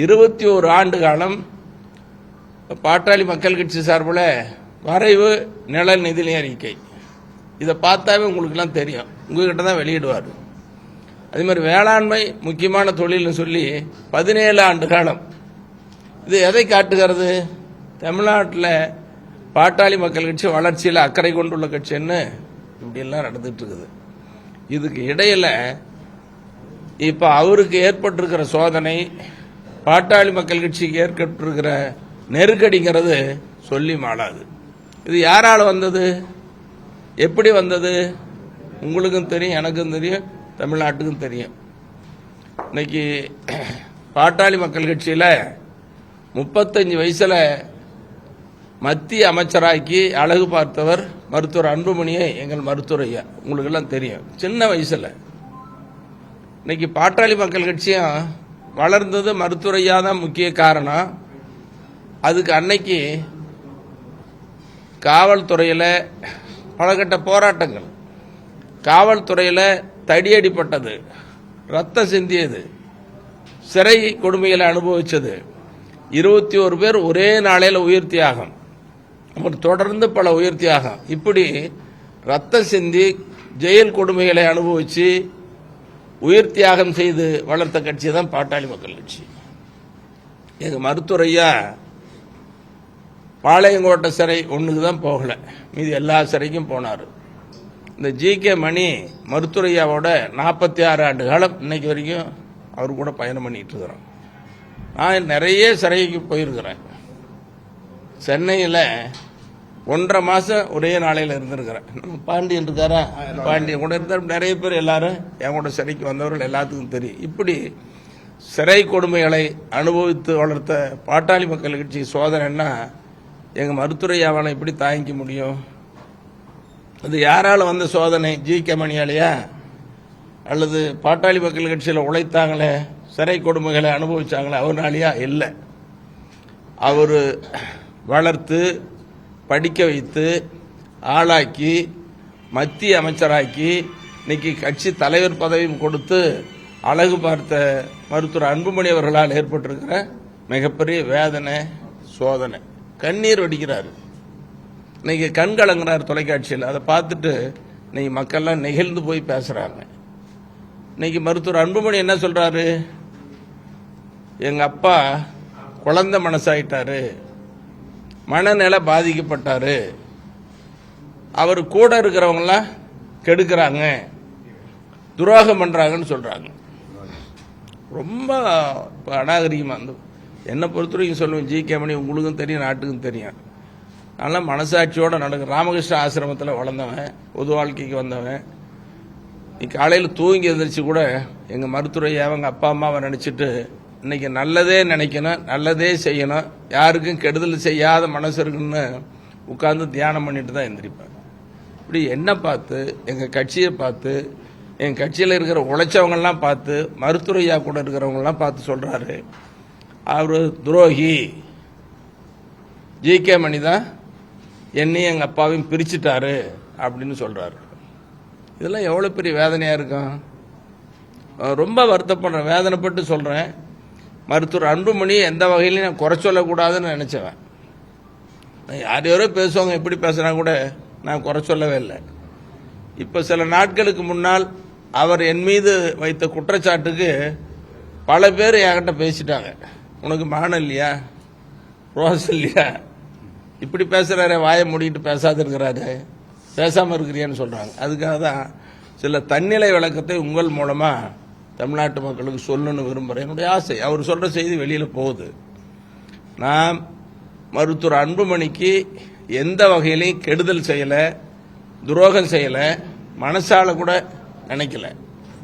21 ஆண்டு காலம் பாட்டாளி மக்கள் கட்சி சார்பில் வரைவு நிழல் நிதி அறிக்கை, இதை பார்த்தாவே உங்களுக்குலாம் தெரியும், உங்ககிட்ட தான் வெளியிடுவார். அதே மாதிரி வேளாண்மை முக்கியமான தொழில்னு சொல்லி 17 ஆண்டு காலம். இது எதை காட்டுகிறது? தமிழ்நாட்டில் பாட்டாளி மக்கள் கட்சி வளர்ச்சியில் அக்கறை கொண்டுள்ள கட்சின்னு இப்படியெல்லாம் நடந்துட்டு இருக்குது. இதுக்கு இடையில இப்ப அவருக்கு ஏற்பட்டிருக்கிற சோதனை, பாட்டாளி மக்கள் கட்சிக்கு ஏற்பட்டிருக்கிற நெருக்கடிங்கிறது சொல்லி மாளாது. இது யாரால வந்தது, எப்படி வந்தது? உங்களுக்கும் தெரியும், எனக்கும் தெரியும், தமிழ்நாட்டுக்கும் தெரியும். இன்னைக்கு பாட்டாளி மக்கள் கட்சியில் 35 வயசுல மத்திய அமைச்சராக்கி அழகு பார்த்தவர் மருத்துவர் அன்புமணியை எங்கள் மருத்துவர் ஐயா, உங்களுக்கு எல்லாம் தெரியும். சின்ன வயசுல இன்னைக்கு பாட்டாளி மக்கள் கட்சியும் வளர்ந்தது மருத்துவர் ஐயா தான் முக்கிய காரணம். அதுக்கு அன்னைக்கு காவல்துறையில் பலகட்ட போராட்டங்கள், காவல்துறையில் தடியடிப்பட்டது, ரத்தம் சிந்தியது, சிறை கொடுமைகளை அனுபவிச்சது, 21 பேர் ஒரே நாளையில் உயிர் தியாகம், தொடர்ந்து பல உயிர் தியாகம், இப்படி ரத்தம் சிந்தி ஜெயில் கொடுமைகளை அனுபவிச்சு உயிர் தியாகம் செய்து வளர்த்த கட்சி தான் பாட்டாளி மக்கள் கட்சி. எங்க மருத்துவர் ஐயா பாளையங்கோட்டை சிறை ஒண்ணுக்கு தான் போகல, மீதி எல்லா சிறைக்கும் போனார். இந்த ஜி.கே. மணி மருத்துவர் ஐயாவோட 46 ஆண்டு காலம் இன்னைக்கு வரைக்கும் அவர் கூட பயணம் பண்ணிட்டு இருக்கிறோம். நான் நிறைய சிறைக்கு போயிருக்கிறேன். சென்னையில் 1.5 மாசம் ஒரே நாளையில் இருந்திருக்கிறேன். பாண்டியன் இருக்காரா, பாண்டியன் கூட இருந்தார். நிறைய பேர் எல்லாரும் என் கூட சிறைக்கு வந்தவர்கள் எல்லாத்துக்கும் தெரியும். இப்படி சிறை கொடுமைகளை அனுபவித்து வளர்த்த பாட்டாளி மக்கள் கட்சி சோதனைன்னா எங்க மருத்துவரையாவான எப்படி தாங்கிக்க முடியும்? அது யாரால வந்த சோதனை? ஜி.கே. மணியாலையா, அல்லது பாட்டாளி மக்கள் கட்சியில் உழைத்தாங்களே சிறை கொடுமைகளை அனுபவிச்சாங்களே அவர்னாலையா? இல்லை. அவர் வளர்த்து படிக்க வைத்து ஆளாக்கி மத்திய அமைச்சராக்கி இன்னைக்கு கட்சி தலைவர் பதவியும் கொடுத்து அழகு பார்த்த மருத்துவர் அன்புமணி அவர்களால் ஏற்பட்டிருக்கிற மிகப்பெரிய வேதனை, சோதனை. கண்ணீர் வடிக்கிறார், இன்னைக்கு கண் கலங்குறார் தொலைக்காட்சியில். அதை பார்த்துட்டு இன்னைக்கு மக்கள்லாம் நெகிழ்ந்து போய் பேசுறாங்க. இன்னைக்கு மருத்துவர் அன்புமணி என்ன சொல்றாரு? எங்க அப்பா குழந்தை மனசாயிட்டாரு, மனநிலை பாதிக்கப்பட்டாரு, அவர் கூட இருக்கிறவங்களாம் கெடுக்கிறாங்க, துரோகம் பண்றாங்கன்னு சொல்றாங்க. ரொம்ப அநாகரிகமா. என்னை பொறுத்தவரைக்கும் சொல்லுவேன், ஜி.கே. மணி உங்களுக்கும் தெரியும், நாட்டுக்கும் தெரியும். நல்லா மனசாட்சியோட நடக்கும். ராமகிருஷ்ண ஆசிரமத்தில் வளர்ந்தவன், பொது வாழ்க்கைக்கு வந்தவன். நீ காலையில் தூங்கி எழுந்திரிச்சு கூட எங்கள் மருத்துவரை அவங்க அப்பா அம்மாவை நினச்சிட்டு இன்னைக்கு நல்லதே நினைக்கணும், நல்லதே செய்யணும், யாருக்கும் கெடுதல் செய்யாத மனசு இருக்குன்னு உட்கார்ந்து தியானம் பண்ணிட்டு தான் எந்திரிப்பேன். இப்படி என்ன பார்த்து, எங்கள் கட்சியை பார்த்து, எங்கள் கட்சியில் இருக்கிற உழைச்சவங்கெல்லாம் பார்த்து, மருத்துவரையா கூட இருக்கிறவங்கெல்லாம் பார்த்து சொல்றாரு, அவர் துரோகி, ஜி.கே. மணி தான் என்னையும் எங்கள் அப்பாவையும் பிரிச்சுட்டாரு அப்படின்னு சொல்றாரு. இதெல்லாம் எவ்வளோ பெரிய வேதனையா இருக்கும். ரொம்ப வருத்தப்படுறேன், வேதனைப்பட்டு சொல்றேன். மருத்துவர் அன்புமணி எந்த வகையிலையும் நான் குறை சொல்லக்கூடாதுன்னு நினைச்சவன். யார் யாரோ பேசுவாங்க, எப்படி பேசுனா கூட நான் குறை சொல்லவே இல்லை. இப்போ சில நாட்களுக்கு முன்னால் அவர் என் மீது வைத்த குற்றச்சாட்டுக்கு பல பேர் என்கிட்ட பேசிட்டாங்க. உனக்கு மானம் இல்லையா, ரோஸ் இல்லையா, இப்படி பேசுறாரு, வாயை மூடிட்டு பேசாத இருக்கிறாரு, பேசாம இருக்கிறியான்னு சொல்றாங்க. அதுக்காக தான் சில தன்னிலை விளக்கத்தை உங்கள் மூலமா தமிழ்நாட்டு மக்களுக்கு சொல்லணும்னு விரும்புகிறேன். என்னுடைய ஆசை, அவர் சொல்ற செய்தி வெளியில போகுது. நான் மருத்துவர் அன்புமணிக்கு எந்த வகையிலையும் கெடுதல் செய்யல, துரோகம் செய்யல, மனசால கூட நினைக்கல.